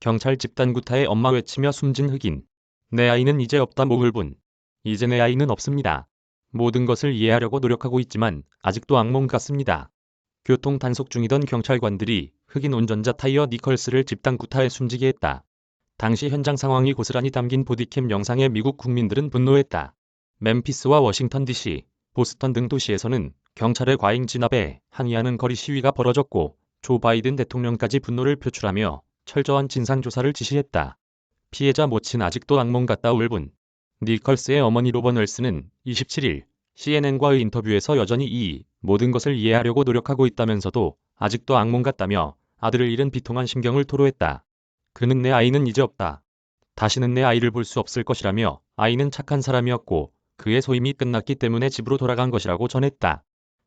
경찰 집단 구타에 엄마 외치며 숨진 흑인. 내 아이는 이제 없다 목을분. 이제 내 아이는 없습니다. 모든 것을 이해하려고 노력하고 있지만 아직도 악몽 같습니다. 교통 단속 중이던 경찰관들이 흑인 운전자 타이어 니컬스를 집단 구타에 숨지게 했다. 당시 현장 상황이 고스란히 담긴 보디캠 영상에 미국 국민들은 분노했다. 멤피스와 워싱턴 DC, 보스턴 등 도시에서는 경찰의 과잉 진압에 항의하는 거리 시위가 벌어졌고 조 바이든 대통령까지 분노를 표출하며 철저한 진상조사를 지시했다. 피해자 모친 아직도 악몽 같다 울분. 니컬스의 어머니 로번 웰스는 27일 CNN과의 인터뷰에서 여전히 이 모든 것을 이해하려고 노력하고 있다면서도 아직도 악몽 같다며 아들을 잃은 비통한 심경을 토로했다. 그는 내 아이는 이제 없다. 다시는 내 아이를 볼 수 없을 것이라며 아이는 착한 사람이었고 그의 소임이 끝났기 때문에 집으로 돌아간 것이라고 전했다.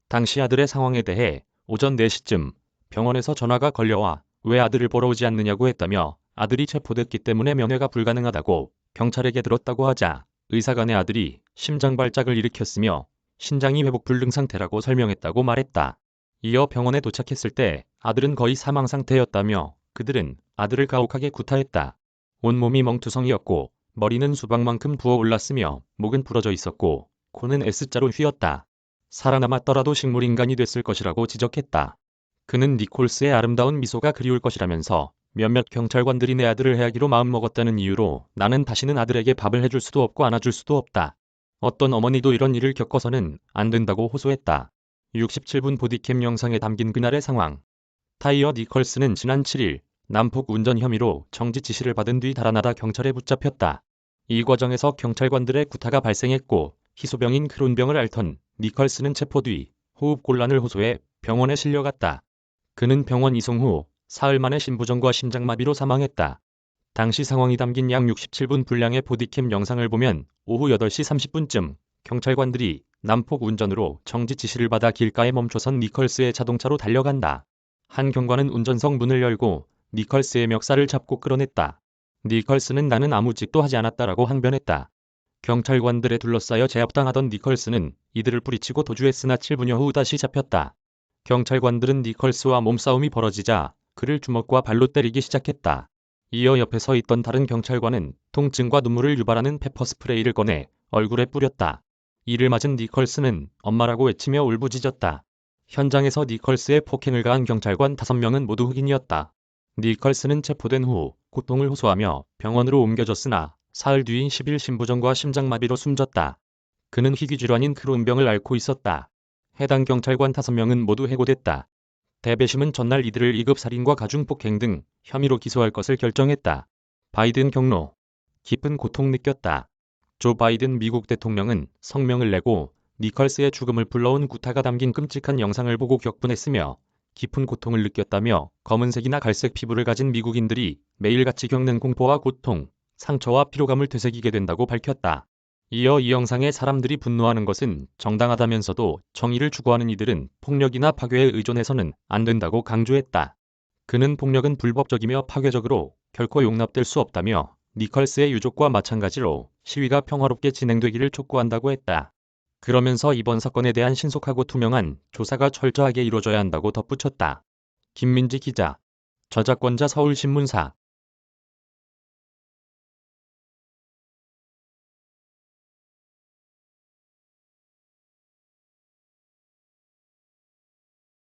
당시 아들의 상황에 대해 오전 4시쯤 병원에서 전화가 걸려와 왜 아들을 보러 오지 않느냐고 했다며 아들이 체포됐기 때문에 면회가 불가능하다고 경찰에게 들었다고 하자 의사가 내 아들이 심장 발작을 일으켰으며 신장이 회복 불능 상태라고 설명했다고 말했다. 이어 병원에 도착했을 때 아들은 거의 사망 상태였다며 그들은 아들을 가혹하게 구타했다. 온몸이 멍투성이었고 머리는 수박만큼 부어올랐으며 목은 부러져 있었고 코는 S자로 휘었다. 살아남았더라도 식물인간이 됐을 것이라고 지적했다. 그는 니콜스의 아름다운 미소가 그리울 것이라면서 몇몇 경찰관들이 내 아들을 해하기로 마음먹었다는 이유로 나는 다시는 아들에게 밥을 해줄 수도 없고 안아줄 수도 없다. 어떤 어머니도 이런 일을 겪어서는 안 된다고 호소했다. 67분 보디캠 영상에 담긴 그날의 상황. 타이어 니컬스는 지난 7일 난폭 운전 혐의로 정지 지시를 받은 뒤 달아나다 경찰에 붙잡혔다. 이 과정에서 경찰관들의 구타가 발생했고 희소병인 크론병을 앓던 니컬스는 체포 뒤 호흡곤란을 호소해 병원에 실려갔다. 그는 병원 이송 후 사흘 만에 심부전과 심장마비로 사망했다. 당시 상황이 담긴 약 67분 분량의 보디캠 영상을 보면 오후 8시 30분쯤 경찰관들이 난폭 운전으로 정지 지시를 받아 길가에 멈춰선 니컬스의 자동차로 달려간다. 한 경관은 운전석 문을 열고 니컬스의 멱살을 잡고 끌어냈다. 니컬스는 나는 아무 짓도 하지 않았다라고 항변했다. 경찰관들에 둘러싸여 제압당하던 니컬스는 이들을 뿌리치고 도주했으나 7분여 후 다시 잡혔다. 경찰관들은 니컬스와 몸싸움이 벌어지자 그를 주먹과 발로 때리기 시작했다. 이어 옆에 서 있던 다른 경찰관은 통증과 눈물을 유발하는 페퍼스프레이를 꺼내 얼굴에 뿌렸다. 이를 맞은 니컬스는 엄마라고 외치며 울부짖었다. 현장에서 니컬스의 폭행을 가한 경찰관 5명은 모두 흑인이었다. 니컬스는 체포된 후 고통을 호소하며 병원으로 옮겨졌으나 사흘 뒤인 10일 심부전과 심장마비로 숨졌다. 그는 희귀질환인 크론병을 앓고 있었다. 해당 경찰관 5명은 모두 해고됐다. 대배심은 전날 이들을 2급 살인과 가중폭행 등 혐의로 기소할 것을 결정했다. 바이든 경로. 깊은 고통 느꼈다. 조 바이든 미국 대통령은 성명을 내고 니컬스의 죽음을 불러온 구타가 담긴 끔찍한 영상을 보고 격분했으며 깊은 고통을 느꼈다며 검은색이나 갈색 피부를 가진 미국인들이 매일같이 겪는 공포와 고통, 상처와 피로감을 되새기게 된다고 밝혔다. 이어 이 영상에 사람들이 분노하는 것은 정당하다면서도 정의를 추구하는 이들은 폭력이나 파괴에 의존해서는 안 된다고 강조했다. 그는 폭력은 불법적이며 파괴적으로 결코 용납될 수 없다며 니컬스의 유족과 마찬가지로 시위가 평화롭게 진행되기를 촉구한다고 했다. 그러면서 이번 사건에 대한 신속하고 투명한 조사가 철저하게 이루어져야 한다고 덧붙였다. 김민지 기자. 저작권자 서울신문사.